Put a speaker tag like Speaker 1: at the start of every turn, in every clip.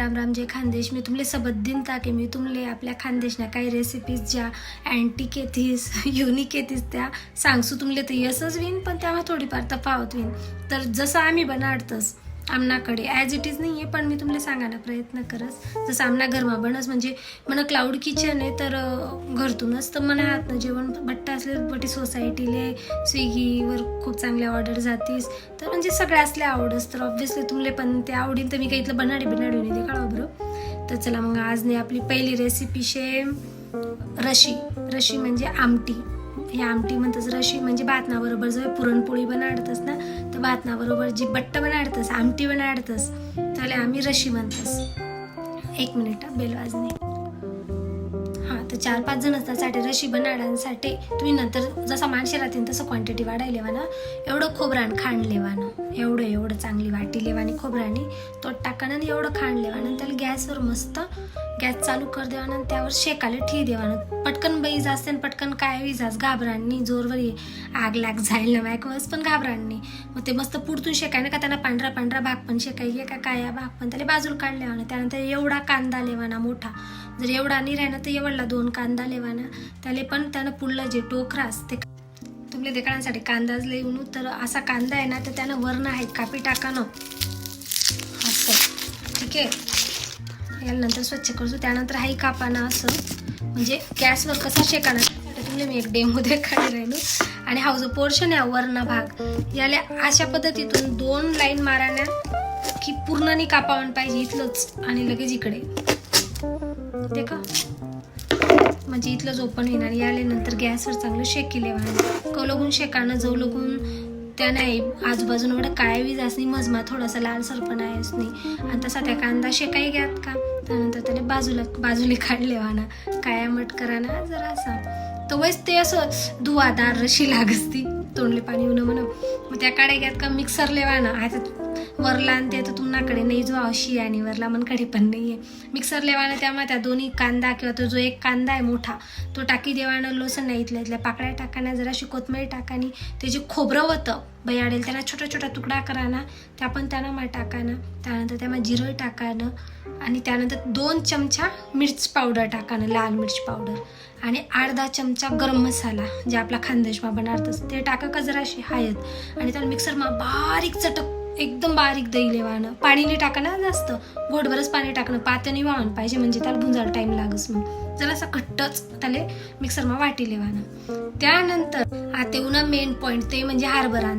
Speaker 1: राम राम जय खानदेश. मी तुमले सबत दिन ताके मी तुमले आपल्या खानदेशना काही रेसिपीज ज्या अँटिक येतीस युनिक येतीस त्या सांगसू. तुमले तर यसच विन पण त्यामध्ये थोडीफार तफावत विन. तर जसं आम्ही बनाडतस आमनाकडे ॲज इट इज नाही आहे, पण मी तुमले सांगायला प्रयत्न करस. जसं आमना घरमा बनस म्हणजे मला क्लाउड किचन आहे, तर घरतूनच तर मना हातनं जेवण बट्टा असले बटी सोसायटीले स्विगीवर खूप चांगल्या ऑर्डर जातीस, तर म्हणजे सगळ्या असल्या आवडस. तर ऑब्व्हियसली तुमले पण ते आवडीन, तर मी काही इथलं बनाडी नाही ते कळवा बरं. तर चला मग आज नाही आपली पहिली रेसिपी शे रशी म्हणजे आमटी. या आमटी म्हणतस रशी म्हणजे भातना बरोबर जर पुरणपोळी बनाडतस ना, तर भातना बरोबर जी बट्ट बनाडतस आमटी बनाडतस त्याला आम्ही रशी म्हणतस. 1 मिनिट बेल वाजणे. हां, तर 4-5 जण त्यासाठी रशी बनाडण्यासाठी तुम्ही नंतर जसा माणसे राहतील तसं क्वांटिटी वाढायला लेवा ना. एवढं खोबरान खांड लेवानं, एवढं चांगली वाटी लेवानी खोबरानी तो टाकानं, एवढं खांड लेवानं. त्याला गॅसवर मस्त गॅस चालू कर देवानं, त्यावर शेकायला ठी देवानं. पटकन बाई जास्त पटकन काय विजास घाबरांनी जोरवर आग लाग जाईल ना मॅकवस, पण घाबरांनी मग ते मस्त पुढतून शेकाय ना का त्यांना पांढरा भाग पण शेकाय का काया भाग पण त्याला बाजूला काढलेवाना. त्यानंतर एवढा कांदा लेवाना मोठा, जर एवढा नाही राहिना तर एवढला 2 कांदा लेवाना. त्याला पण त्यानं पुढलं जे टोकरा असते तुमले देखाण्यासाठी कांदाच लिहून, तर असा कांदा आहे ना तर त्यानं वर्ण आहेत कापी टाकानं असं. ठीक आहे, याला नंतर स्वच्छ करतो. त्यानंतर हाई कापाना असं म्हणजे गॅसवर कसा शेकाना तुम्ही मी एक डेमो देखायला राहिलो. आणि हा जो पोर्शन आहे वर्ण भाग याला अशा पद्धतीतून 2 लाईन माराण्या की पूर्ण नाही कापावून पाहिजे इथलंच आणि लगेच इकडे ते का म्हणजे इथलंच ओपन होईन. आणि याला नंतर गॅसवर चांगलं शेकी लेवानं कवलगून शेकानं जाऊ लगून त्याने आजूबाजून एवढं काय वीज असणी मजमा थोडासा लालसर पण आहे असणी. आणि तसा त्या कांदा शेकाई घ्यात का, त्यानंतर त्याला बाजूला काढले वाना काया मट कराना जरा असा तर वैस ते असं धुवादार रशी लागसती तोंडले पाणी येऊन म्हणून. मग त्या काड्या घ्यात का मिक्सर लेवाना. आता वरला आणि ते तर तुम्हाकडे नाही जो अशी आणि वरला मनकडे पण नाही आहे मिक्सर लेवाना. त्यामुळे त्या दोन्ही कांदा किंवा तो जो एक कांदा आहे मोठा तो टाकी देवानं, लसण नाही इथल्या पाकळ्या टाकाना, जराशी कोथमिरी टाकानी, ते जे खोबरं होतं बयाडेल त्यांना छोटा तुकडा कराना, त्या पण त्यांना मा टाकाना. त्यानंतर त्यामध्ये जिरं टाकानं आणि त्यानंतर 2 चमचा मिर्च पावडर टाकानं, लाल मिर्च पावडर, आणि 8-10 चमचा गरम मसाला जे आपला खानदेशमा बनाडतस ते टाका का जराशी हळद. आणि त्याला मिक्सरमा बारीक चटक एकदम बारीक दही लेवानं. पाणी नाही टाकाना जास्त, घोटभरच पाणी टाकणं, पातळी वाहून पाहिजे म्हणजे त्याला भुंजायला टाईम लागस. मग जरासा घट्टच त्याला मिक्सरमा वाटी लेवानं. त्यानंतर आता उन्हा मेन पॉईंट ते म्हणजे हरभरा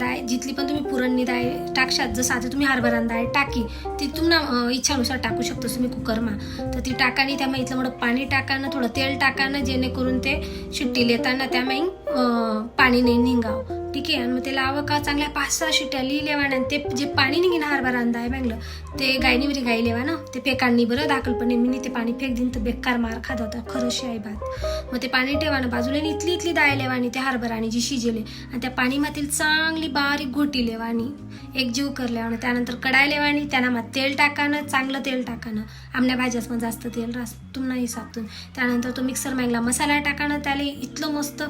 Speaker 1: डाळ. जिथली पण तुम्ही पुरणनी डाळ टाकशात, जसं आता तुम्ही हरभरा डाळ टाकी ती तुम्हाला इच्छानुसार टाकू शकतो तुम्ही कुकरमा. तर ती टाकानी त्यामुळे इथलं मोठं पाणी टाकानं, थोडं तेल टाकानं, जेणेकरून ते शिट्टी लेताना त्यामुळे पाणी नाही निघावं. ठीक आहे. आणि मग ते लावं का चांगल्या 5-6 शिट्ट्या लेवाना. आणि ते जे पाणी निघेन हरभरा डाळ मागलं ते गायनीवरी गाई लेवा ना, ते फेकांनी बरं दाखलपणे मी ते पाणी फेक दिन तर बेकार मार खात होता खरंशी आहे बात. मग ते पाणी ठेवानं बाजूला, इथली डाळ लेवानी त्या हरभरानी जी शिजेले आणि त्या पाणीमातील चांगली बारीक घोटी लेवानी एक जीव कर लेवानं. त्यानंतर कढाई लेवानी, त्यांना मग तेल टाकानं, चांगलं तेल टाकानं. आमल्या भाज्यास मग जास्त तेल रास तुम्हाला हिसाबतून. त्यानंतर तो मिक्सर मागला मसाला टाकानं, त्याला इथलं मस्त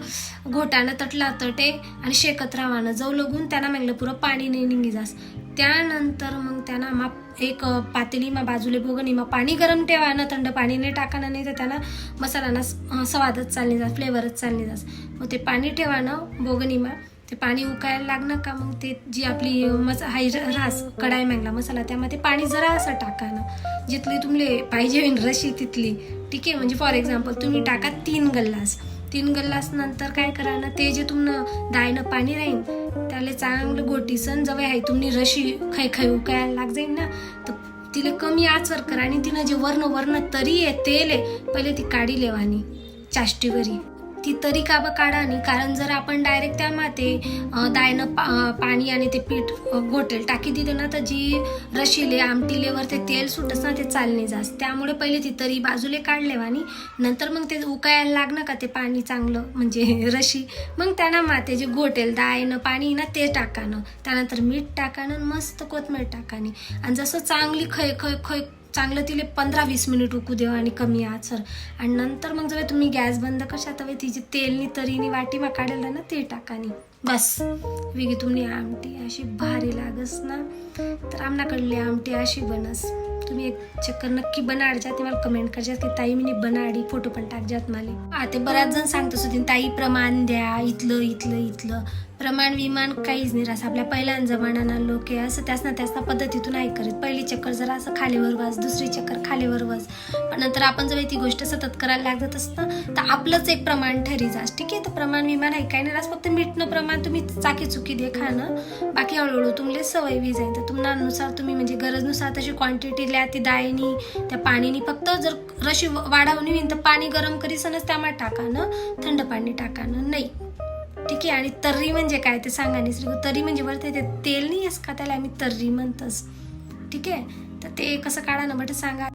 Speaker 1: घोटानं तटला तटे आणि शेकत राहावं जाऊ लगून त्यांना मागलं पुरं पाणी नाही निघी जास. त्यानंतर मग त्यांना मग एक पातेलीमा बाजूले बोगणीमा पाणी गरम ठेवानं, थंड पाणी नाही टाकानं, नाही तर त्यांना मसालाना स्वादच चालली जास, फ्लेवरच चालली जास. मग ते पाणी ठेवानं बोगणीमा, ते पाणी उकायला लागणं का मग ते जी आपली हाई रास कढाई मागला मसाला त्यामध्ये पाणी जरा असं टाकानं जिथली तुमले पाहिजे होईन रशी तिथली. ठीक आहे. म्हणजे फॉर एक्झाम्पल तुम्ही टाका 3 गल्लास नंतर काय करानं ते जे तुमनं डाळीनं पाणी राहीन त्याला चांगलं गोटीसन जवळ आहे तुम्ही रशी खाई उकायला लाग जाईन ना, तर तिला कमी आचवर करा. आणि तिनं जे वर्ण तरी आहे तेल आहे पहिले ती काढी लेवानी चाष्टीवरी ती तरी काढा नाही. कारण जर आपण डायरेक्ट त्या माते डाळीनं पाणी आणि ते पीठ घोटेल टाकी दिलं ना, तर जी रशीले आमटीलेवर ते तेल सुटस ना ते चालणे जास्त. त्यामुळे पहिले ती तरी बाजूले काढलेवानी, नंतर मग ते उकायला लागणं का ते पाणी चांगलं म्हणजे रशी, मग त्यांना माते जे घोटेल डाळीनं पाणी ना ते टाकानं. त्यानंतर मीठ टाकानं, मस्त कोथमीर टाकानी. आणि जसं चांगली खय चांगलं तिले 15-20 मिनिट उकू देवा आणि कमी आचर. आणि नंतर मग जेव्हा तुम्ही गॅस बंद कशा तवे तिची तेलनी तरीनी वाटीमा काढेल ना ते टाकानी. बस वेगळी तुम्ही आमटी अशी भारी लागस ना, तर आमनाकडली आमटी अशी बनस. तुम्ही एक चक्कर नक्की बनाडजा. ते मला कमेंट करजात की ताई मी बनाडी, फोटो पण टाकजात मला. ते बऱ्याच जण सांगत होते ताई प्रमाण द्या, इथलं इथलं इथलं प्रमाण विमान काहीच नाही राहत. आपल्या पहिल्या जमान्यानं लोक असं त्यासना पद्धतीतून नाही करत. पहिली चक्कर जरा असं खालीवर वाज, दुसरी चक्कर खालीवर वाज, पण नंतर आपण जर ती गोष्ट सतत करायला लागत असतं तर आपलंच एक प्रमाण ठरी जास. ठीक आहे, तर प्रमाण विमान आहे काही नाही राहत. फक्त मीठनं प्रमाण तुम्ही चाकी चुकी दे खाणं, बाकी हळूहळू तुम्हाला सवय वी जाईल. तर तुम्हानुसार तुम्ही म्हणजे गरजनुसार तशी क्वांटिटी लिहा. ती डाळीनी त्या पाणीनी फक्त जर रशी वाढवून होईन तर पाणी गरम करीसनच त्यामध्ये टाकानं, थंड पाणी टाकानं नाही. ठीक आहे. आणि तर्री म्हणजे काय ते सांगा नाही. तर्री म्हणजे वरती ते तेल नाही असं का, त्याला आम्ही तर्री म्हणतस. ठीक आहे, तर ते कसं काढा ना बट सांगा.